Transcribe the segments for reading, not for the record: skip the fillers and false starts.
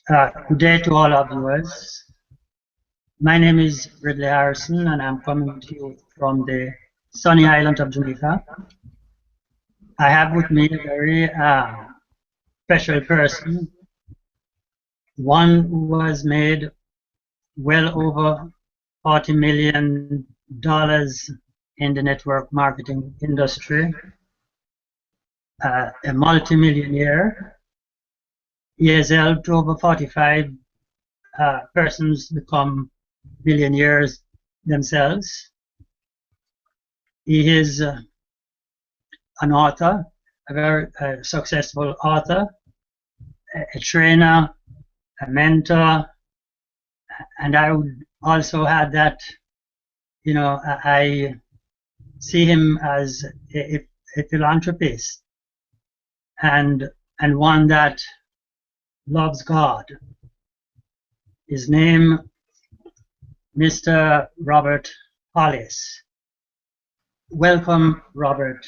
Good day to all our viewers. My name is Ridley Harrison, and I'm coming to you from the sunny island of Jamaica. I have with me a very special person, one who has made well over $40 million in the network marketing industry, a multimillionaire. He has helped over 45 persons become millionaires themselves. He is an author, a very successful author, a trainer, a mentor, and I would also add that, I see him as a philanthropist and one that loves God. His name, Mr. Robert Hollis. Welcome, Robert.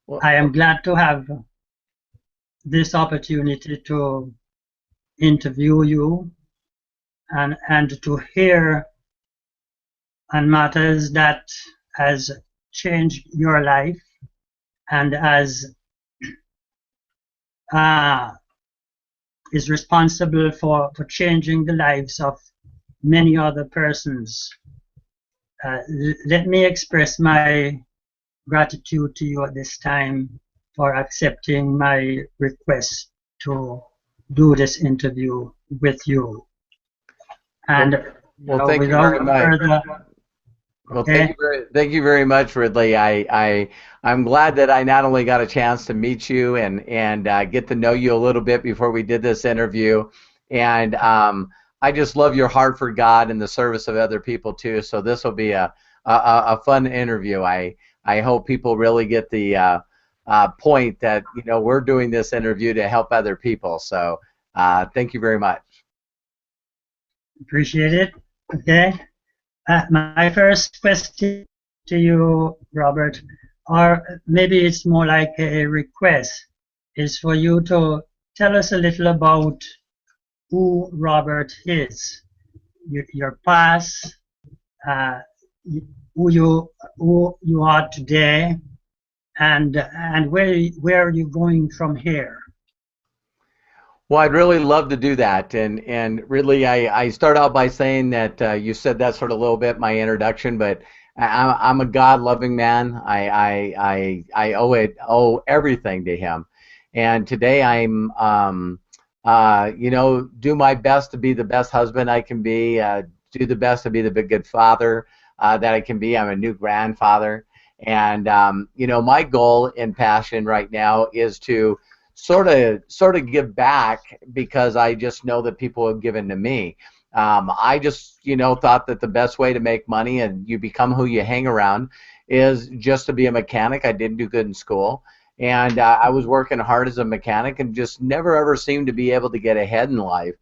Well, I am glad to have this opportunity to interview you and to hear on matters that has changed your life and as is responsible for changing the lives of many other persons. Let me express my gratitude to you at this time for accepting my request to do this interview with you. And thank you very much. Okay. Thank you very much, Ridley. I'm glad that I not only got a chance to meet you and get to know you a little bit before we did this interview, and I just love your heart for God and the service of other people too. So this will be a fun interview. I hope people really get the point that we're doing this interview to help other people. So thank you very much. Appreciate it. Okay. My first question to you, Robert, or maybe it's more like a request, is for you to tell us a little about who Robert is, your past, who you are today, and where are you going from here? Well, I'd really love to do that, and really, I start out by saying that you said that sort of a little bit my introduction, but I'm a God-loving man. I owe everything to Him, and today I'm do my best to be the best husband I can be, do the best to be the big good father that I can be. I'm a new grandfather, and my goal and passion right now is to sort of give back, because I just know that people have given to me. I just thought that the best way to make money and you become who you hang around is just to be a mechanic. I didn't do good in school, and I was working hard as a mechanic and just never ever seemed to be able to get ahead in life.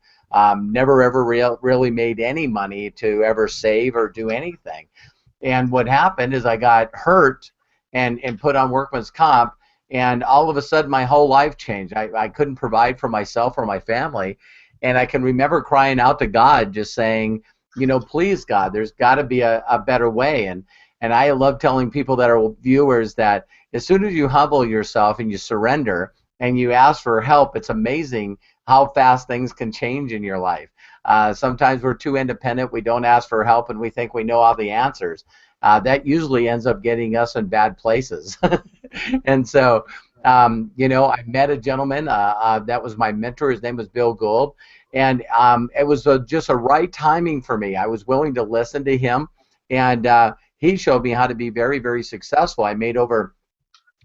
Never ever really made any money to ever save or do anything. And what happened is I got hurt and put on workman's comp, and all of a sudden my whole life changed. I couldn't provide for myself or my family, and I can remember crying out to God, just saying, please God, there's got to be a better way. And I love telling people that are viewers that as soon as you humble yourself and you surrender and you ask for help, it's amazing how fast things can change in your life. Sometimes we're too independent, we don't ask for help, and we think we know all the answers. That usually ends up getting us in bad places. And so, I met a gentleman that was my mentor. His name was Bill Gould, and it was just a right timing for me. I was willing to listen to him, and he showed me how to be very, very successful. I made over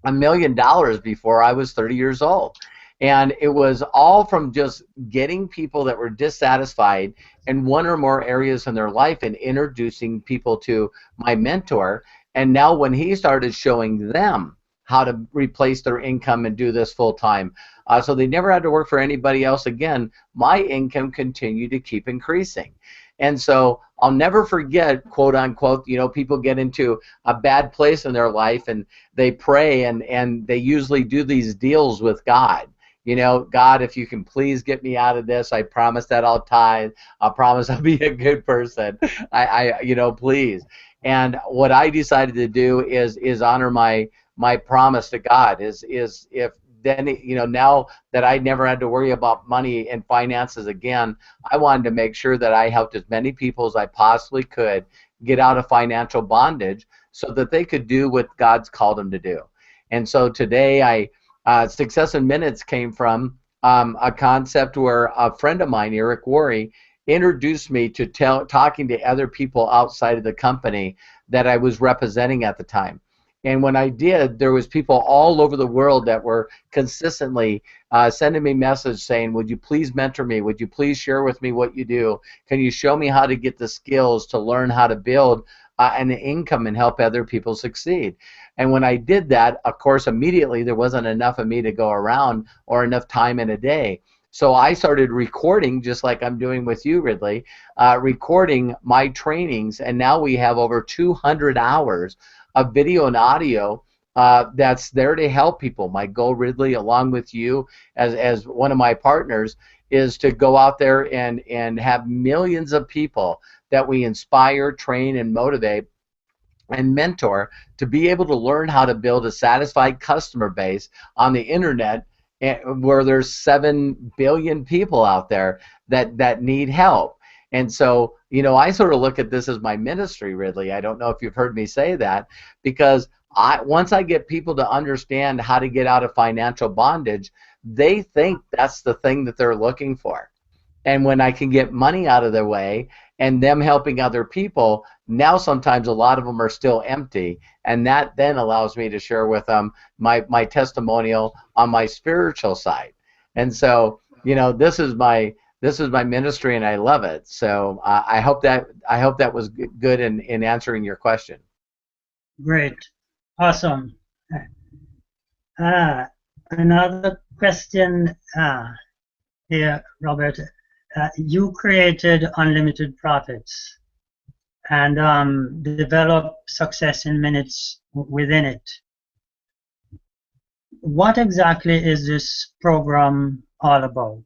$1 million before I was 30 years old. And it was all from just getting people that were dissatisfied in one or more areas in their life and introducing people to my mentor. And now when he started showing them how to replace their income and do this full time, so they never had to work for anybody else again, my income continued to keep increasing. And so I'll never forget, quote unquote, people get into a bad place in their life and they pray and they usually do these deals with God. you know, God, if you can please get me out of this, I promise that I'll tithe. I promise I'll be a good person. You know, please. And what I decided to do is honor my promise to God. Is if then, you know, now that I never had to worry about money and finances again, I wanted to make sure that I helped as many people as I possibly could get out of financial bondage so that they could do what God's called them to do. And so today, Success in Minutes came from a concept where a friend of mine, Eric Worre, introduced me to talking to other people outside of the company that I was representing at the time. And when I did, there was people all over the world that were consistently sending me messages saying, would you please mentor me? Would you please share with me what you do? Can you show me how to get the skills to learn how to build an income and help other people succeed? And when I did that, of course, immediately there wasn't enough of me to go around or enough time in a day. So I started recording, just like I'm doing with you, Ridley, recording my trainings, and now we have over 200 hours of video and audio that's there to help people. My goal, Ridley, along with you as one of my partners, is to go out there and have millions of people that we inspire, train, and motivate and mentor to be able to learn how to build a satisfied customer base on the internet, where there's 7 billion people out there that need help. And so, you know, I sort of look at this as my ministry, Ridley. I don't know if you've heard me say that, because once I get people to understand how to get out of financial bondage, they think that's the thing that they're looking for. And when I can get money out of their way and them helping other people, now sometimes a lot of them are still empty, and that then allows me to share with them my testimonial on my spiritual side. And so, you know, this is my ministry, and I love it. So I hope that was good in answering your question. Great. Awesome. Another question here, Robert. You created Unlimited Profits and developed Success in Minutes within it. What exactly is this program all about?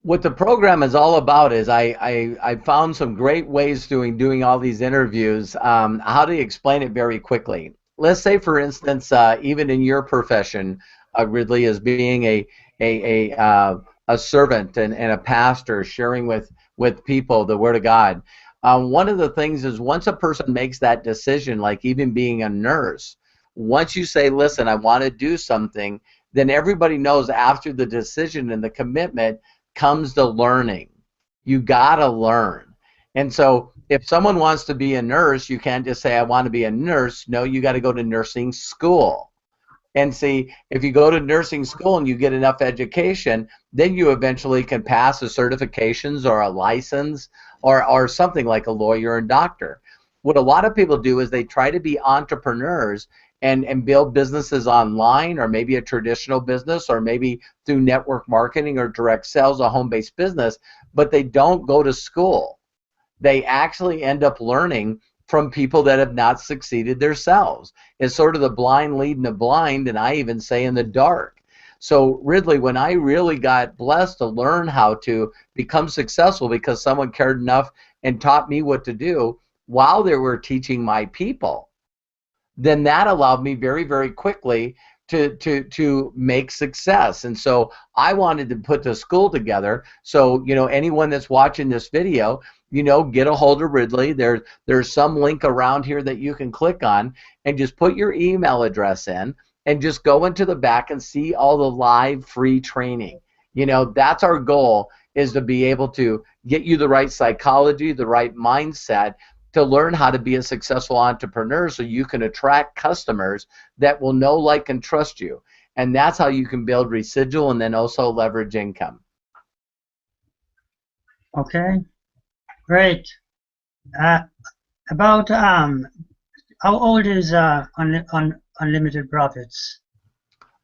What the program is all about is I found some great ways doing all these interviews, how to explain it very quickly. Let's say, for instance, even in your profession, Ridley, as being a servant and a pastor, sharing with people the Word of God. One of the things is, once a person makes that decision, like even being a nurse, once you say, listen, I want to do something, then everybody knows after the decision and the commitment comes the learning. You gotta learn. And so if someone wants to be a nurse, you can't just say, I want to be a nurse. No, you got to go to nursing school. And see, if you go to nursing school and you get enough education, then you eventually can pass the certifications or a license or something like a lawyer and doctor. What a lot of people do is they try to be entrepreneurs and build businesses online, or maybe a traditional business, or maybe through network marketing or direct sales, a home-based business, but they don't go to school. They actually end up learning from people that have not succeeded themselves. It's sort of the blind leading the blind, and I even say in the dark. So Ridley, when I really got blessed to learn how to become successful because someone cared enough and taught me what to do while they were teaching my people, then that allowed me very, very quickly to make success. And so I wanted to put the school together. So, you know, anyone that's watching this video, you know, get a hold of Ridley. There's some link around here that you can click on and just put your email address in and just go into the back and see all the live free training. You know, that's our goal, is to be able to get you the right psychology, the right mindset, to learn how to be a successful entrepreneur so you can attract customers that will know, like, and trust you. And that's how you can build residual and then also leverage income. Okay, great. About how old is Unlimited Profits?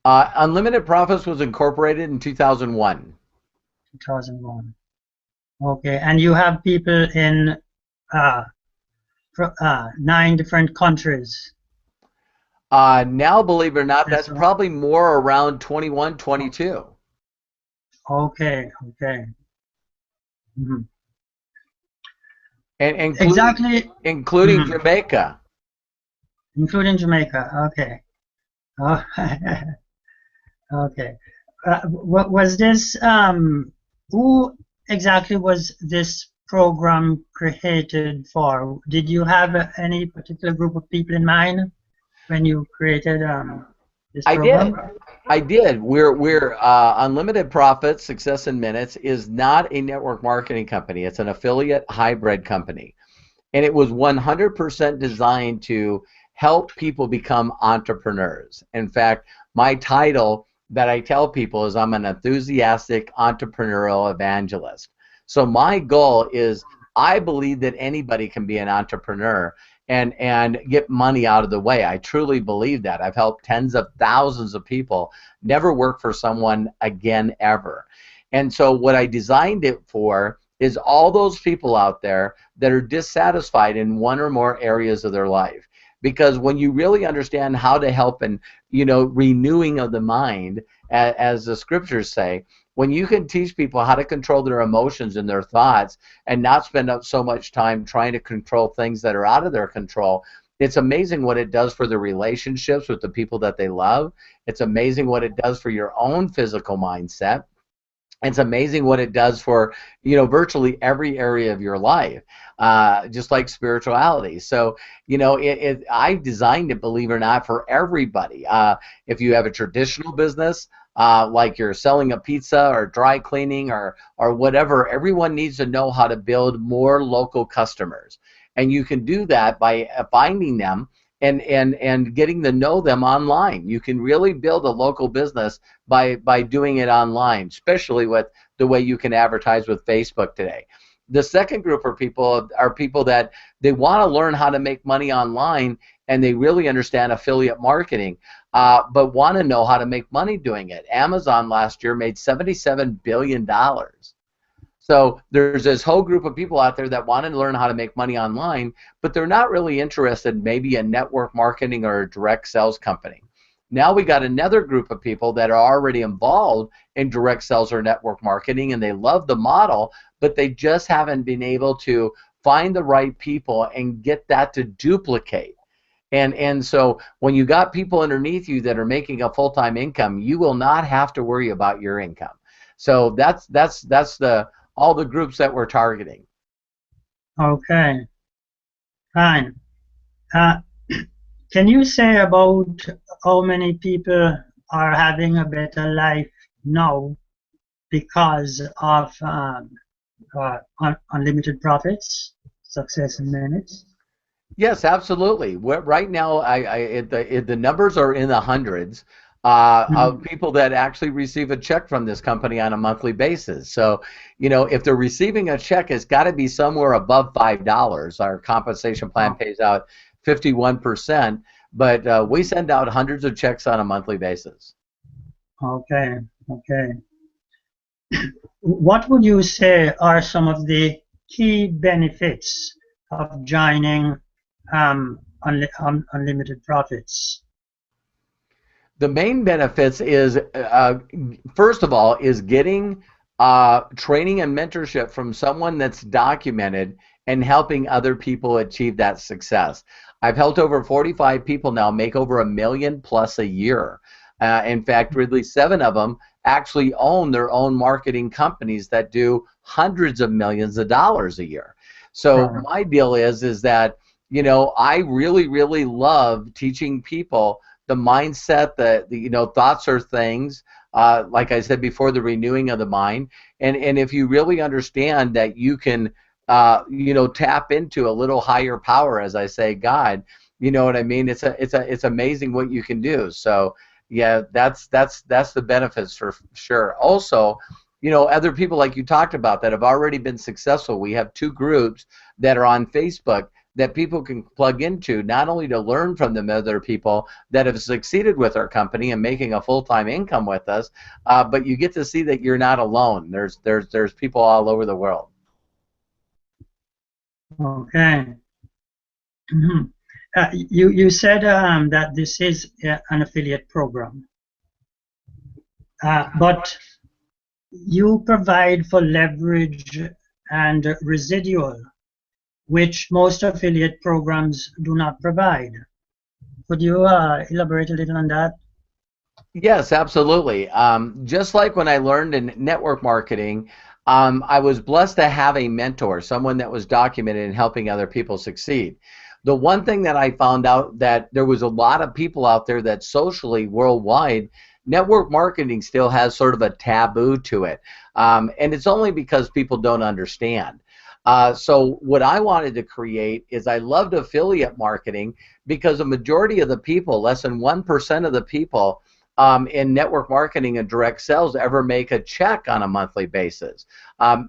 Unlimited Profits was incorporated in 2001. 2001. Okay, and you have people in 9 different countries. Now, believe it or not, Yes, that's sir. probably more around 21, 22, Okay, okay. Mhm. and including Exactly. including Mhm. Jamaica. Including Jamaica. Okay. Oh, okay. What was this? Who exactly was this program created for? Did you have any particular group of people in mind when you created this I did. program? I did. We're Unlimited Profits, Success in Minutes is not a network marketing company. It's an affiliate hybrid company, and it was 100% designed to help people become entrepreneurs. In fact, my title that I tell people is I'm an enthusiastic entrepreneurial evangelist. So my goal is I believe that anybody can be an entrepreneur and get money out of the way. I truly believe that. I've helped tens of thousands of people never work for someone again ever. And so what I designed it for is all those people out there that are dissatisfied in one or more areas of their life. Because when you really understand how to help and renewing of the mind, as the scriptures say, when you can teach people how to control their emotions and their thoughts and not spend up so much time trying to control things that are out of their control, it's amazing what it does for the relationships with the people that they love. It's amazing what it does for your own physical mindset. It's amazing what it does for virtually every area of your life, just like spirituality. So I designed it, believe it or not, for everybody. If you have a traditional business, like you're selling a pizza or dry cleaning or whatever, everyone needs to know how to build more local customers, and you can do that by finding them and getting to know them online. You can really build a local business by doing it online, especially with the way you can advertise with Facebook today. The second group of people are people that they want to learn how to make money online, and they really understand affiliate marketing, but want to know how to make money doing it. Amazon last year made $77 billion. So there's this whole group of people out there that want to learn how to make money online, but they're not really interested maybe in network marketing or a direct sales company. Now we got another group of people that are already involved in direct sales or network marketing, and they love the model, but they just haven't been able to find the right people and get that to duplicate. And so when you got people underneath you that are making a full-time income, you will not have to worry about your income. So that's the all the groups that we're targeting. Okay, fine. Uh, can you say about how many people are having a better life now because of unlimited profits, success in minutes? Yes, absolutely. Right now, the numbers are in the hundreds of Mhm. people that actually receive a check from this company on a monthly basis. So, if they're receiving a check, it's got to be somewhere above $5. Our compensation plan Oh, pays out 51%, but we send out hundreds of checks on a monthly basis. okay, okay. What would you say are some of the key benefits of joining unlimited profits? The main benefits is first of all is getting training and mentorship from someone that's documented and helping other people achieve that success. I've helped over 45 people now make over $1 million plus a year. In fact, really 7 of them actually own their own marketing companies that do hundreds of millions of dollars a year. So Right. my deal is that I really love teaching people the mindset, the thoughts are things. Like I said before, the renewing of the mind, and if you really understand that you can, tap into a little higher power, as I say, God, you know what I mean? It's amazing what you can do. So yeah, that's the benefits for sure. Also, other people like you talked about that have already been successful. We have 2 groups that are on Facebook that people can plug into, not only to learn from the other people that have succeeded with our company and making a full-time income with us, but you get to see that you're not alone. There's people all over the world. Okay. Mhm. You said that this is an affiliate program, but you provide for leverage and residual, which most affiliate programs do not provide. Could you elaborate a little on that? Yes, absolutely. Just like when I learned in network marketing, I was blessed to have a mentor, someone that was documented in helping other people succeed. The one thing that I found out that there was a lot of people out there that socially, worldwide, network marketing still has sort of a taboo to it. And it's only because people don't understand. So what I wanted to create is I loved affiliate marketing because a majority of the people, less than 1% of the people, in network marketing and direct sales ever make a check on a monthly basis.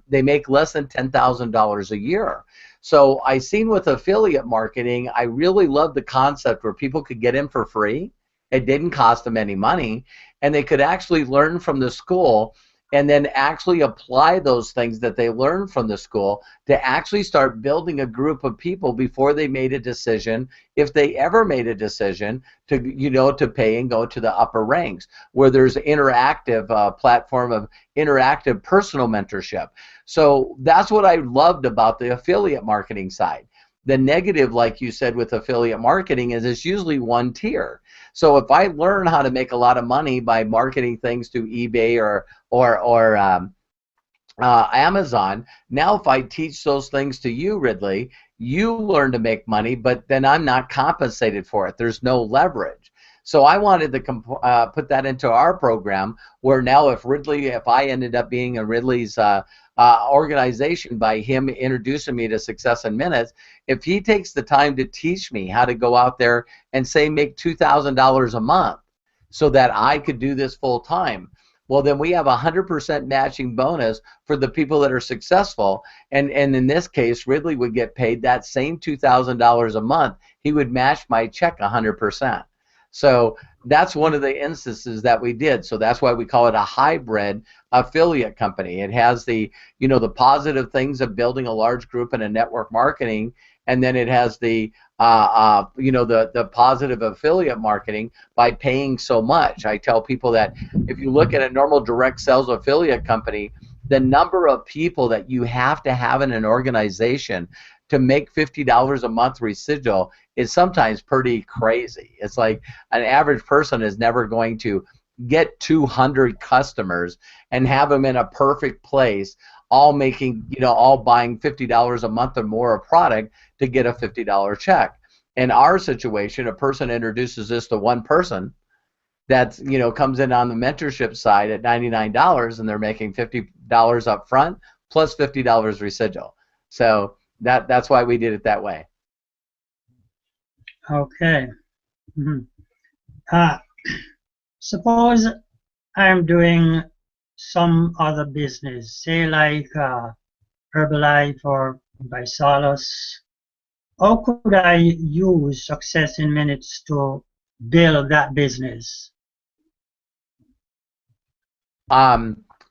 They make less than $10,000 a year. So I seen with affiliate marketing, I really loved the concept where people could get in for free. It didn't cost them any money, and they could actually learn from the school and then actually apply those things that they learned from the school to actually start building a group of people before they made a decision, if they ever made a decision to, to pay and go to the upper ranks, where there's interactive platform of interactive personal mentorship. So that's what I loved about the affiliate marketing side. The negative, like you said, with affiliate marketing is it's usually one tier. So if I learn how to make a lot of money by marketing things to eBay or Amazon, now if I teach those things to you, Ridley, you learn to make money, but then I'm not compensated for it. There's no leverage. So I wanted to put that into our program, where now if I ended up being in Ridley's organization by him introducing me to Success in Minutes, if he takes the time to teach me how to go out there and say make $2,000 a month so that I could do this full time, well, then we have a 100% matching bonus for the people that are successful. And in this case, Ridley would get paid that same $2,000 a month. He would match my check 100%. So that's one of the instances that we did. So that's why we call it a hybrid affiliate company. It has the, the positive things of building a large group in a network marketing, and then it has the the positive affiliate marketing by paying so much. I tell people that if you look at a normal direct sales affiliate company, the number of people that you have to have in an organization to make $50 a month residual is sometimes pretty crazy. It's like an average person is never going to get 200 customers and have them in a perfect place, all making, all buying $50 a month or more of product to get a $50 check. In our situation, a person introduces this to one person that comes in on the mentorship side at $99, and they're making $50 up front plus $50 residual. So that's why we did it that way. Okay. Suppose I'm doing some other business, say like Herbalife or Bisolus. How could I use Success in Minutes to build that business?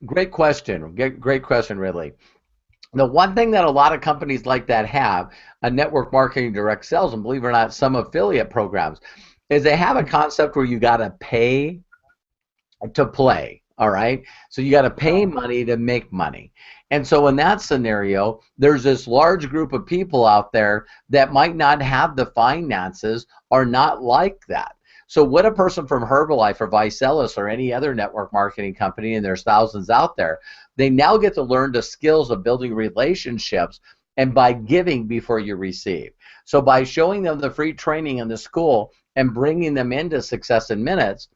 Great question. Great question, Ridley. The one thing that a lot of companies like that have, a network marketing direct sales, and believe it or not, some affiliate programs, is they have a concept where you got to pay to play. All right, so you got to pay money to make money. And so in that scenario, there's this large group of people out there that might not have the finances or not like that. So what a person from Herbalife or Vicellis or any other network marketing company, and there's thousands out there, they now get to learn the skills of building relationships and by giving before you receive. So by showing them the free training in the school and bringing them into Success in Minutes,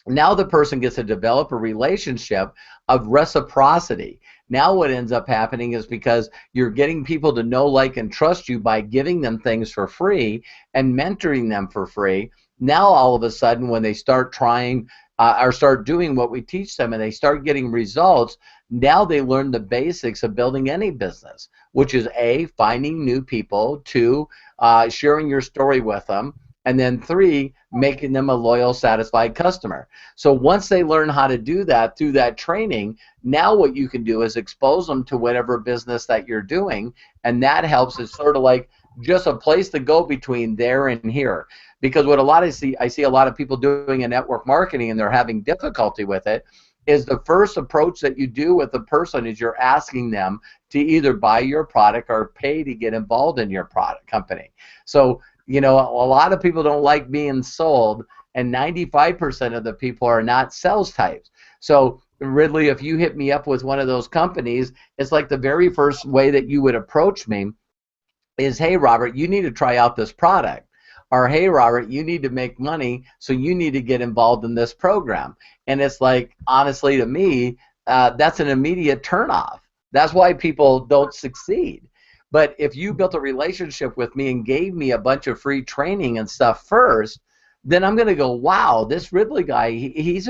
now the person gets to develop a relationship of reciprocity. Now what ends up happening is, because you're getting people to know, like, and trust you by giving them things for free and mentoring them for free, now all of a sudden when they start trying or start doing what we teach them and they start getting results, now they learn the basics of building any business, which is A, finding new people, 2, sharing your story with them, and then 3, making them a loyal, satisfied customer. So once they learn how to do that through that training, now what you can do is expose them to whatever business that you're doing, and that helps. It's sort of like just a place to go between there and here. Because what a lot of I see a lot of people doing in network marketing, and they're having difficulty with it, is the first approach that you do with a person is you're asking them to either buy your product or pay to get involved in your product company. So, you know, a lot of people don't like being sold, and 95% of the people are not sales types. So Ridley, if you hit me up with one of those companies, it's like the very first way that you would approach me is, hey, Robert, you need to try out this product. Or, hey, Robert, you need to make money, so you need to get involved in this program. And it's like, honestly, to me, that's an immediate turnoff. That's why people don't succeed. But if you built a relationship with me and gave me a bunch of free training and stuff first, then I'm going to go, wow, this Ridley guy, he's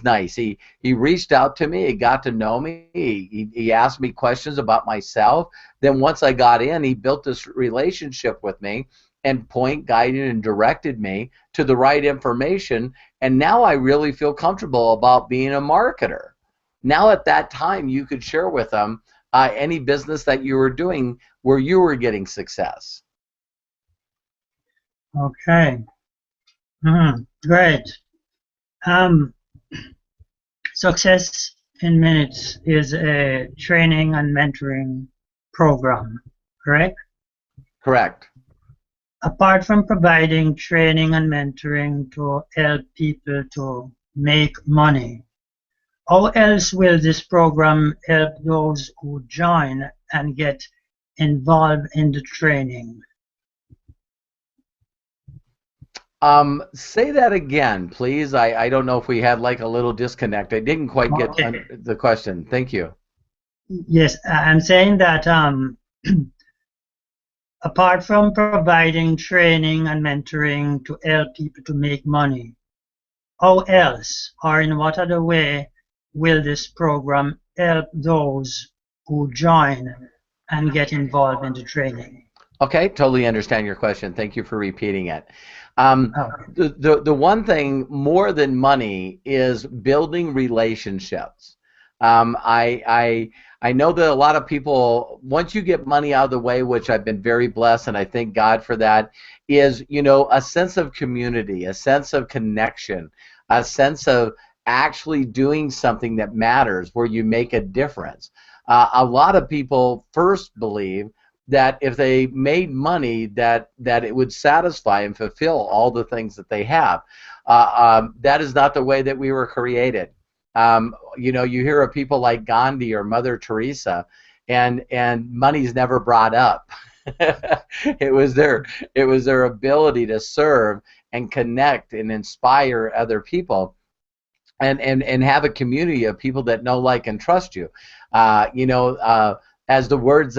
nice. He reached out to me, he got to know me, he asked me questions about myself. Then once I got in, he built this relationship with me and guided and directed me to the right information. And now I really feel comfortable about being a marketer. Now at that time, you could share with them any business that you were doing where you were getting success. Okay. Great. Success in Minutes is a training and mentoring program, correct? Correct. Apart from providing training and mentoring to help people to make money, how else will this program help those who join and get involved in the training? Say that again, please. I don't know if we had like a little disconnect. I didn't quite get the question. Thank you. Yes, I'm saying that apart from providing training and mentoring to help people to make money, how else or in what other way will this program help those who join and get involved in the training? Okay, totally understand your question. Thank you for repeating it. The one thing more than money is building relationships. I know that a lot of people, once you get money out of the way, which I've been very blessed, and I thank God for that, is, you know, a sense of community, a sense of connection, a sense of actually doing something that matters, where you make a difference. A lot of people first believe that if they made money, that it would satisfy and fulfill all the things that they have. That is not the way that we were created. You know, you hear of people like Gandhi or Mother Teresa, and money's never brought up. It was their ability to serve and connect and inspire other people, and have a community of people that know, like, and trust you. You know, as the words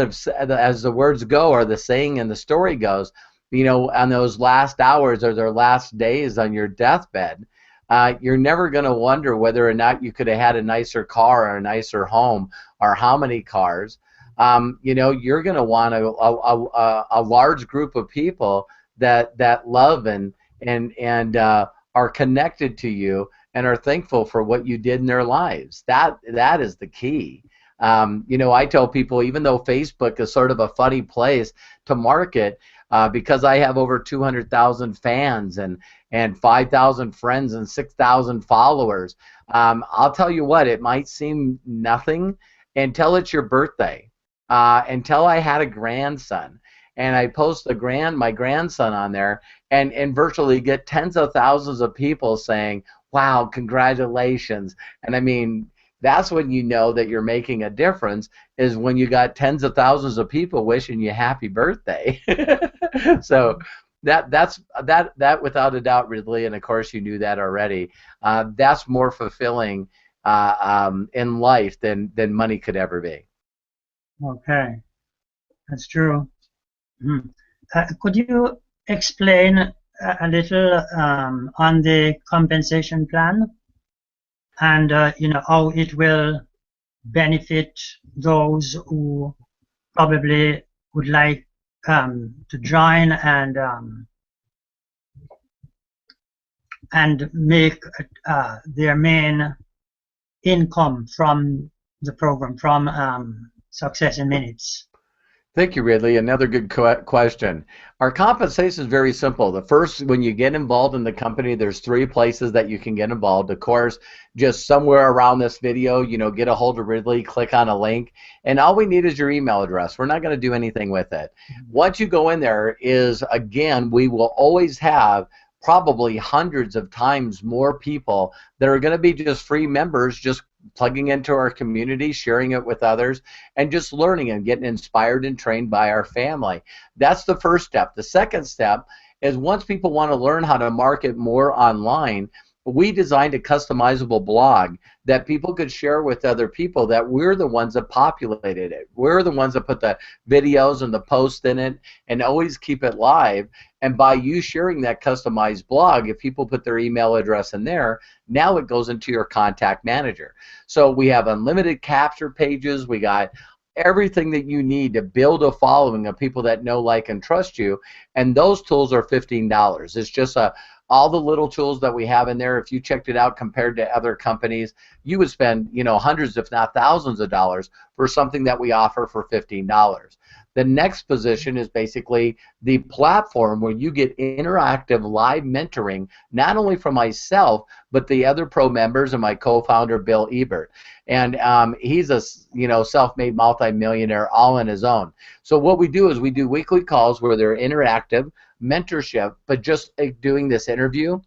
go, or the saying and the story goes, you know, on those last hours or their last days on your deathbed, you're never going to wonder whether or not you could have had a nicer car or a nicer home or how many cars. You know, you're going to want a large group of people that love and are connected to you and are thankful for what you did in their lives. That is the key. You know, I tell people, even though Facebook is sort of a funny place to market, because I have over 200,000 fans and 5,000 friends and 6,000 followers, I'll tell you what, it might seem nothing until it's your birthday, until I had a grandson, and I post my grandson on there, and virtually get tens of thousands of people saying, wow, congratulations. And I mean, that's when you know that you're making a difference, is when you got tens of thousands of people wishing you happy birthday. So that without a doubt, Ridley, and of course you knew that already, that's more fulfilling in life than money could ever be. Okay, that's true. Could you explain a little on the compensation plan, and you know, how it will benefit those who probably would like to join and make their main income from the program, from Success in Minutes? Thank you, Ridley. Another good question. Our compensation is very simple. The first, when you get involved in the company, there's three places that you can get involved. Of course, just somewhere around this video, get a hold of Ridley, click on a link, and all we need is your email address. We're not going to do anything with it. Once you go in there is, again, we will always have probably hundreds of times more people that are going to be just free members, just plugging into our community, sharing it with others, and just learning and getting inspired and trained by our family. That's the first step. The second step is once people want to learn how to market more online, we designed a customizable blog that people could share with other people, that we're the ones that populated it. We're the ones that put the videos and the posts in it and always keep it live. And by you sharing that customized blog, if people put their email address in there, now it goes into your contact manager. So we have unlimited capture pages. We got everything that you need to build a following of people that know, like, and trust you. And those tools are $15. It's just all the little tools that we have in there. If you checked it out compared to other companies, you would spend hundreds if not thousands of dollars for something that we offer for $15. The next position is basically the platform where you get interactive live mentoring, not only from myself, but the other pro members and my co-founder, Bill Ebert. And he's a self-made multimillionaire all on his own. So what we do is we do weekly calls where they're interactive, mentorship, but just doing this interview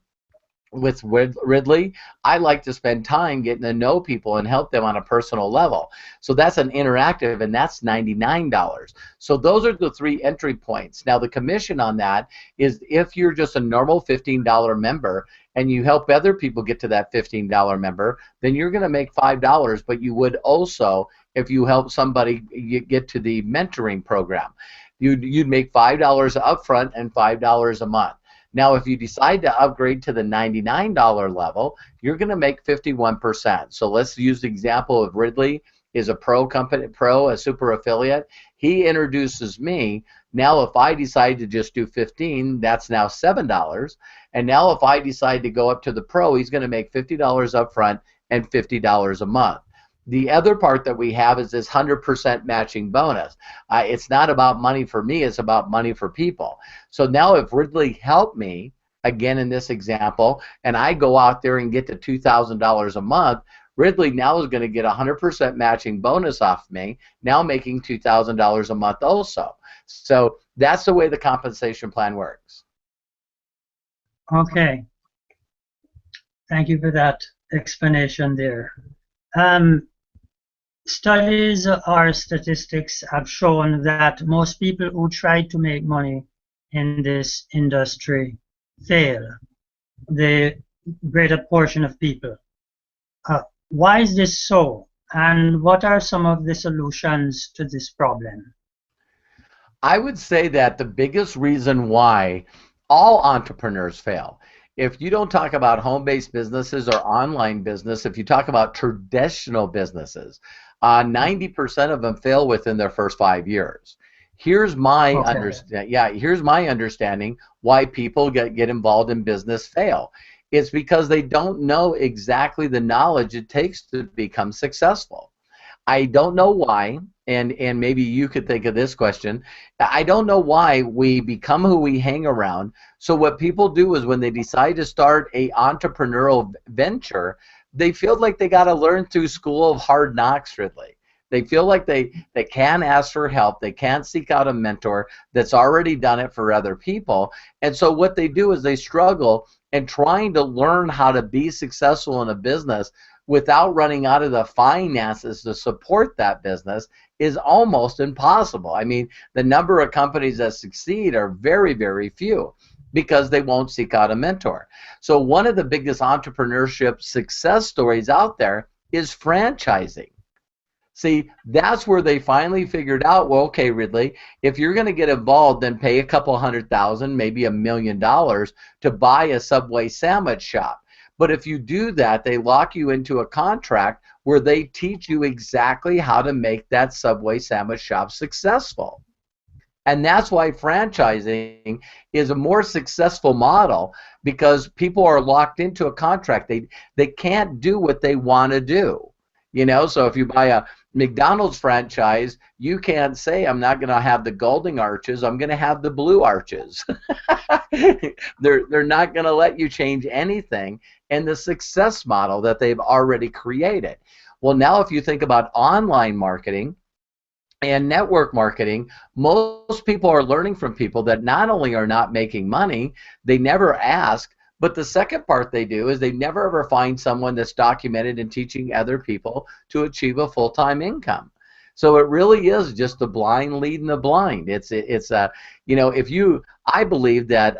with Ridley, I like to spend time getting to know people and help them on a personal level. So that's an interactive, and that's $99. So those are the three entry points. Now the commission on that is if you're just a normal $15 member and you help other people get to that $15 member, then you're going to make $5, but you would also, if you help somebody get to the mentoring program, you'd make $5 upfront and $5 a month. Now, if you decide to upgrade to the $99 level, you're going to make 51%. So let's use the example of Ridley is a a super affiliate. He introduces me. Now, if I decide to just do 15, that's now $7. And now, if I decide to go up to the pro, he's going to make $50 upfront and $50 a month. The other part that we have is this 100% matching bonus. It's not about money for me, it's about money for people. So now if Ridley helped me, again in this example, and I go out there and get to $2,000 a month, Ridley now is going to get a 100% matching bonus off me, now making $2,000 a month also. So that's the way the compensation plan works. Okay. Thank you for that explanation there. Studies or statistics have shown that most people who try to make money in this industry fail, the greater portion of people. Why is this so? And what are some of the solutions to this problem? I would say that the biggest reason why all entrepreneurs fail, if you don't talk about home-based businesses or online business, if you talk about traditional businesses, 90% of them fail within their first 5 years. Here's my understanding why people get involved in business fail. It's because they don't know exactly the knowledge it takes to become successful. I don't know why, and maybe you could think of this question. I don't know why we become who we hang around. So what people do is when they decide to start a entrepreneurial venture, they feel like they got to learn through school of hard knocks, Ridley. They feel like they can't ask for help. They can't seek out a mentor that's already done it for other people. And so what they do is they struggle in trying to learn how to be successful in a business without running out of the finances to support that business is almost impossible. I mean, the number of companies that succeed are very, very few because they won't seek out a mentor. So one of the biggest entrepreneurship success stories out there is franchising. See, that's where they finally figured out, well, okay, Ridley, if you're going to get involved, then pay a couple $100,000, maybe $1 million to buy a Subway sandwich shop. But if you do that, they lock you into a contract where they teach you exactly how to make that Subway sandwich shop successful. And that's why franchising is a more successful model, because people are locked into a contract. They can't do what they want to do. You know, so if you buy McDonald's franchise, you can't say I'm not going to have the golden arches, I'm going to have the blue arches. They're not going to let you change anything in the success model that they've already created. Well, now if you think about online marketing and network marketing, most people are learning from people that not only are not making money, they never ask, but the second part they do is they never ever find someone that's documented and teaching other people to achieve a full-time income. So it really is just the blind leading the blind. It's you know, I believe that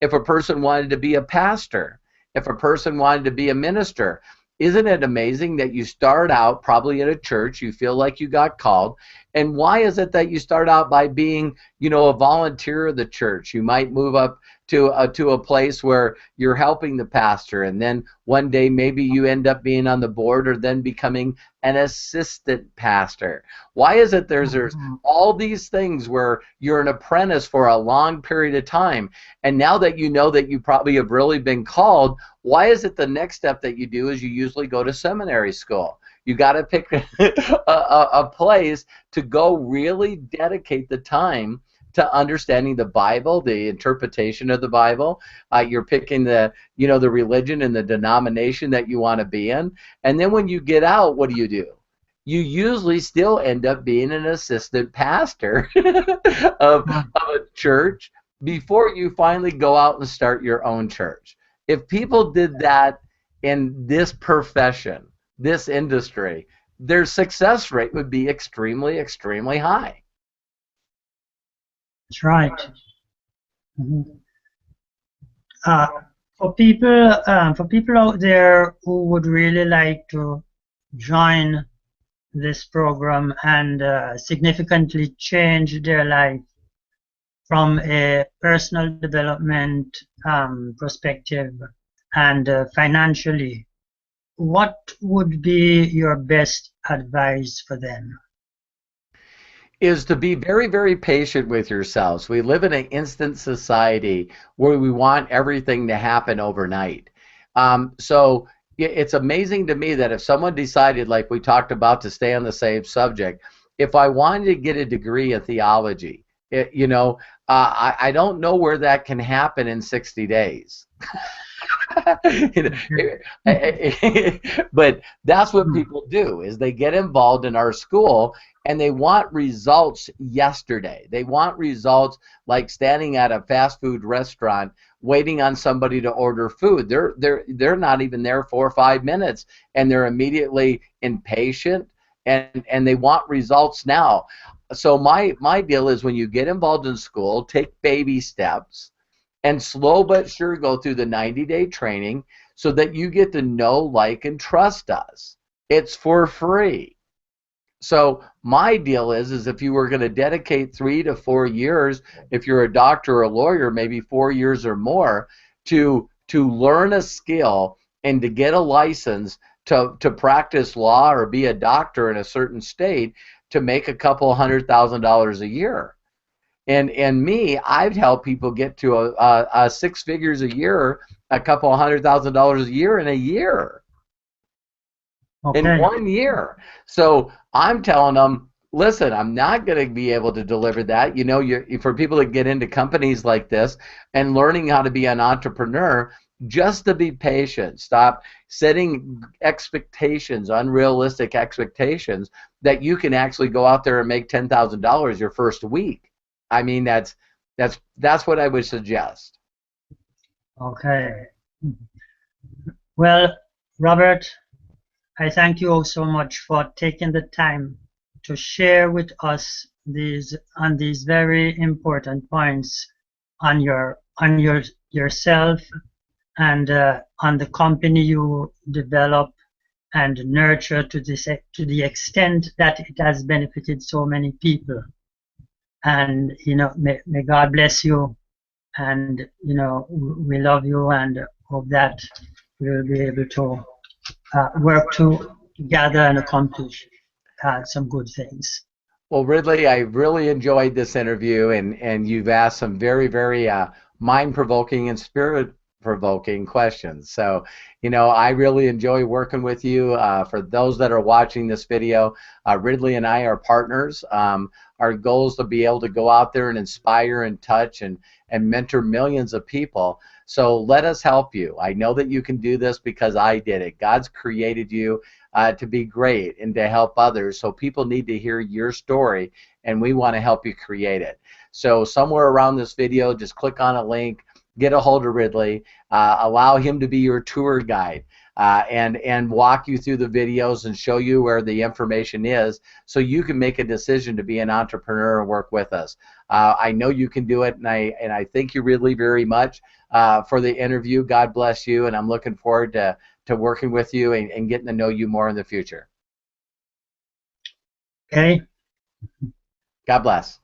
if a person wanted to be a pastor, if a person wanted to be a minister, isn't it amazing that you start out probably at a church, you feel like you got called, and why is it that you start out by being, you know, a volunteer of the church? You might move up to a place where you're helping the pastor, and then one day maybe you end up being on the board or then becoming an assistant pastor. Why is it there's all these things where you're an apprentice for a long period of time, and now that you know that you probably have really been called, why is it the next step that you do is you usually go to seminary school? You got to pick a place to go really dedicate the time to understanding the Bible, the interpretation of the Bible. You're picking the, you know, the religion and the denomination that you want to be in. And then when you get out, what do? You usually still end up being an assistant pastor of a church before you finally go out and start your own church. If people did that in this profession, this industry, their success rate would be extremely, extremely high. That's right. Mm-hmm. For people out there who would really like to join this program and significantly change their life from a personal development perspective and financially, what would be your best advice for them? Is to be very, very patient with yourselves. We live in an instant society where we want everything to happen overnight. So it's amazing to me that if someone decided, like we talked about, to stay on the same subject, if I wanted to get a degree in theology, you know, I don't know where that can happen in 60 days. But that's what people do, is they get involved in our school and they want results yesterday. They want results like standing at a fast food restaurant waiting on somebody to order food. They're not even there 4 or 5 minutes and they're immediately impatient and they want results now. So my deal is, when you get involved in school, take baby steps and slow but sure go through the 90-day training so that you get to know, like, and trust us. It's for free. So my deal is if you were going to dedicate 3 to 4 years, if you're a doctor or a lawyer, maybe 4 years or more, to learn a skill and to get a license to practice law or be a doctor in a certain state, to make a couple $100,000 a year. And me, I've helped people get to a 6 figures a year, a couple $100,000 a year in a year. Okay. In 1 year. So I'm telling them, listen, I'm not going to be able to deliver that. You know, for people that get into companies like this and learning how to be an entrepreneur, just to be patient. Stop setting expectations, unrealistic expectations, that you can actually go out there and make $10,000 your first week. I mean, that's what I would suggest. Okay. Well, Robert, I thank you all so much for taking the time to share with us these very important points on yourself and on the company you develop and nurture to the extent that it has benefited so many people. And you know, may God bless you, and you know, we love you and hope that we'll be able to work together and accomplish some good things. Well, Ridley, I really enjoyed this interview, and you've asked some very, very mind-provoking and thought-provoking questions. So, I really enjoy working with you. For those that are watching this video, Ridley and I are partners. Our goal is to be able to go out there and inspire and touch and mentor millions of people. So let us help you. I know that you can do this because I did it. God's created you to be great and to help others. So people need to hear your story, and we want to help you create it. So somewhere around this video, just click on a link, get a hold of Ridley, allow him to be your tour guide, and walk you through the videos and show you where the information is, so you can make a decision to be an entrepreneur and work with us. I know you can do it, and I thank you, Ridley, very much for the interview. God bless you, and I'm looking forward to working with you and getting to know you more in the future. Okay. God bless.